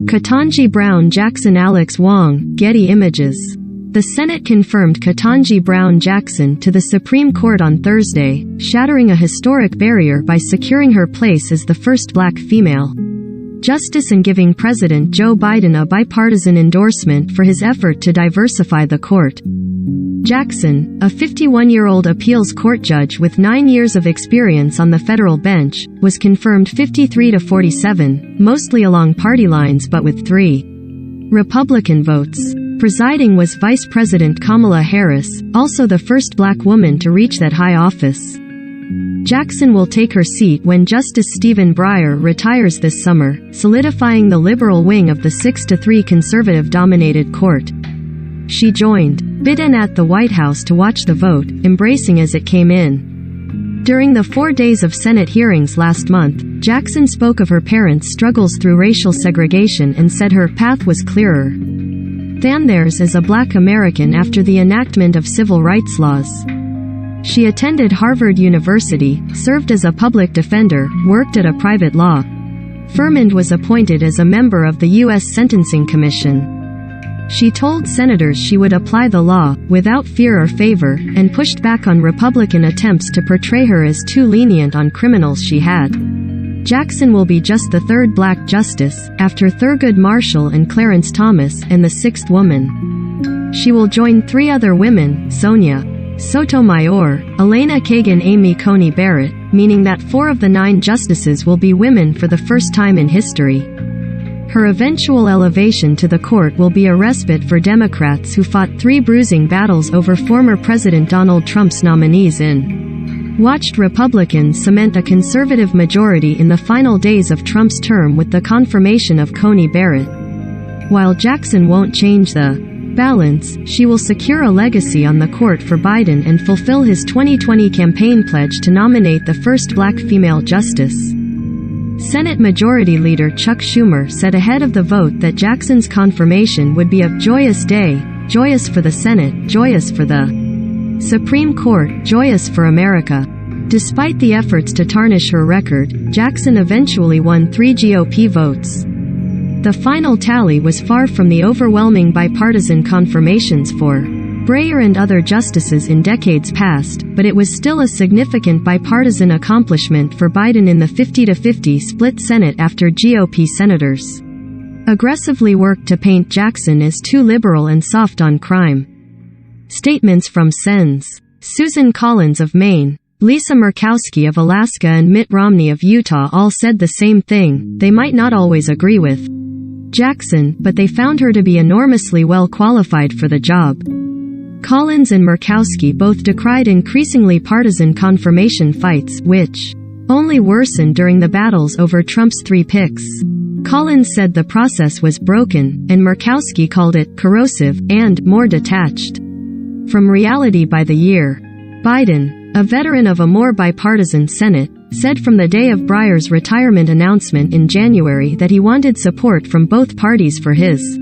Ketanji Brown Jackson Alex Wong, Getty Images. The Senate confirmed Ketanji Brown Jackson to the Supreme Court on Thursday, shattering a historic barrier by securing her place as the first black female justice and giving President Joe Biden a bipartisan endorsement for his effort to diversify the court. Jackson, a 51-year-old appeals court judge with 9 years of experience on the federal bench, was confirmed 53-47, mostly along party lines but with 3 Republican votes. Presiding was Vice President Kamala Harris, also the first black woman to reach that high office. Jackson will take her seat when Justice Stephen Breyer retires this summer, solidifying the liberal wing of the 6-3 conservative-dominated court. She joined Biden at the White House to watch the vote, embracing as it came in. During the 4 days of Senate hearings last month, Jackson spoke of her parents' struggles through racial segregation and said her path was clearer than theirs as a black American after the enactment of civil rights laws. She attended Harvard University, served as a public defender, worked at a private law firm and was appointed as a member of the U.S. Sentencing Commission. She told senators she would apply the law, without fear or favor, and pushed back on Republican attempts to portray her as too lenient on criminals she had. Jackson will be just the third black justice, after Thurgood Marshall and Clarence Thomas, and the sixth woman. She will join 3 other women, Sonia Sotomayor, Elena Kagan, Amy Coney Barrett, meaning that 4 of the 9 justices will be women for the first time in history. Her eventual elevation to the court will be a respite for Democrats who fought 3 bruising battles over former President Donald Trump's nominees watched Republicans cement a conservative majority in the final days of Trump's term with the confirmation of Coney Barrett. While Jackson won't change the balance, she will secure a legacy on the court for Biden and fulfill his 2020 campaign pledge to nominate the first black female justice. Senate Majority Leader Chuck Schumer said ahead of the vote that Jackson's confirmation would be a joyous day, joyous for the Senate, joyous for the Supreme Court, joyous for America. Despite the efforts to tarnish her record, Jackson eventually won 3 GOP votes. The final tally was far from the overwhelming bipartisan confirmations for Breyer and other justices in decades past, but it was still a significant bipartisan accomplishment for Biden in the 50-50 split Senate after GOP senators aggressively worked to paint Jackson as too liberal and soft on crime. Statements from Sens. Susan Collins of Maine, Lisa Murkowski of Alaska and Mitt Romney of Utah all said the same thing. They might not always agree with Jackson, but they found her to be enormously well qualified for the job. Collins and Murkowski both decried increasingly partisan confirmation fights, which only worsened during the battles over Trump's 3 picks. Collins said the process was broken, and Murkowski called it corrosive and more detached from reality by the year. Biden, a veteran of a more bipartisan Senate, said from the day of Breyer's retirement announcement in January that he wanted support from both parties for his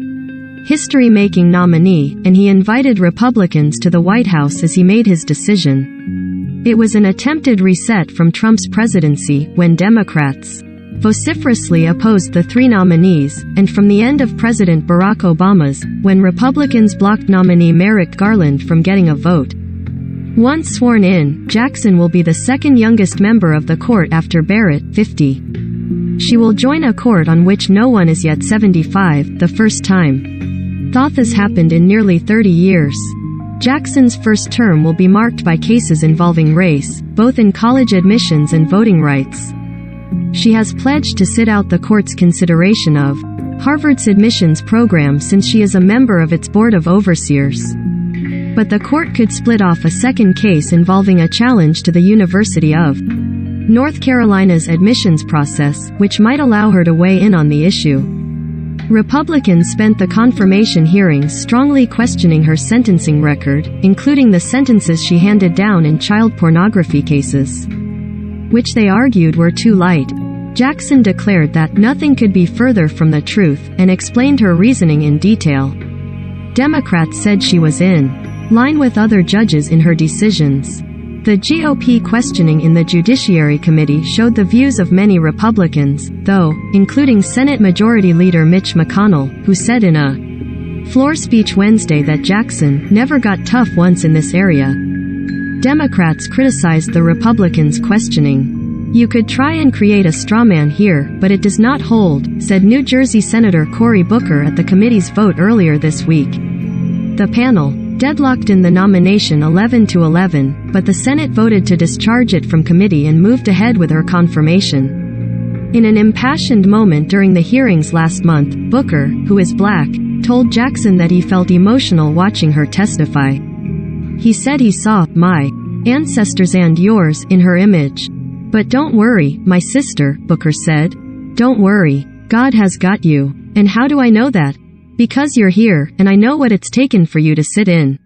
history-making nominee, and he invited Republicans to the White House as he made his decision. It was an attempted reset from Trump's presidency, when Democrats vociferously opposed the 3 nominees, and from the end of President Barack Obama's, when Republicans blocked nominee Merrick Garland from getting a vote. Once sworn in, Jackson will be the second youngest member of the court after Barrett, 50. She will join a court on which no one is yet 75, the first time that has happened in nearly 30 years. Jackson's first term will be marked by cases involving race, both in college admissions and voting rights. She has pledged to sit out the court's consideration of Harvard's admissions program since she is a member of its board of overseers. But the court could split off a second case involving a challenge to the University of North Carolina's admissions process, which might allow her to weigh in on the issue. Republicans spent the confirmation hearings strongly questioning her sentencing record, including the sentences she handed down in child pornography cases, which they argued were too light. Jackson declared that nothing could be further from the truth, and explained her reasoning in detail. Democrats said she was in line with other judges in her decisions. The GOP questioning in the Judiciary Committee showed the views of many Republicans, though, including Senate Majority Leader Mitch McConnell, who said in a floor speech Wednesday that Jackson never got tough once in this area. Democrats criticized the Republicans' questioning. "You could try and create a straw man here, but it does not hold," said New Jersey Senator Cory Booker at the committee's vote earlier this week. The panel deadlocked in the nomination 11-11, but the Senate voted to discharge it from committee and moved ahead with her confirmation. In an impassioned moment during the hearings last month, Booker, who is black, told Jackson that he felt emotional watching her testify. He said he saw my ancestors and yours in her image. "But don't worry, my sister," Booker said. "Don't worry. God has got you. And how do I know that? Because you're here, and I know what it's taken for you to sit in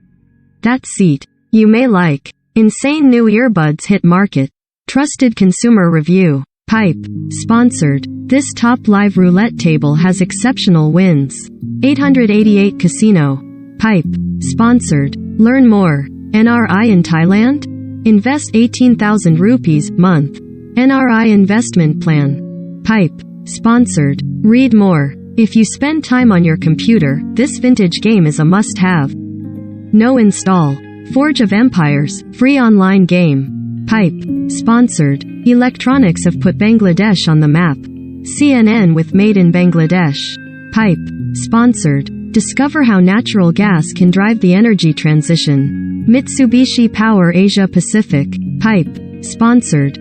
that seat. You may like. Insane new earbuds hit market. Trusted consumer review. Pipe. Sponsored. This top live roulette table has exceptional wins. 888 Casino. Pipe. Sponsored. Learn more. NRI in Thailand? Invest 18,000 rupees month. NRI investment plan. Pipe. Sponsored. Read more. If you spend time on your computer, this vintage game is a must-have. No install. Forge of Empires, free online game. Pipe. Sponsored. Electronics have put Bangladesh on the map. CNN with Made in Bangladesh. Pipe. Sponsored. Discover how natural gas can drive the energy transition. Mitsubishi Power Asia Pacific. Pipe. Sponsored.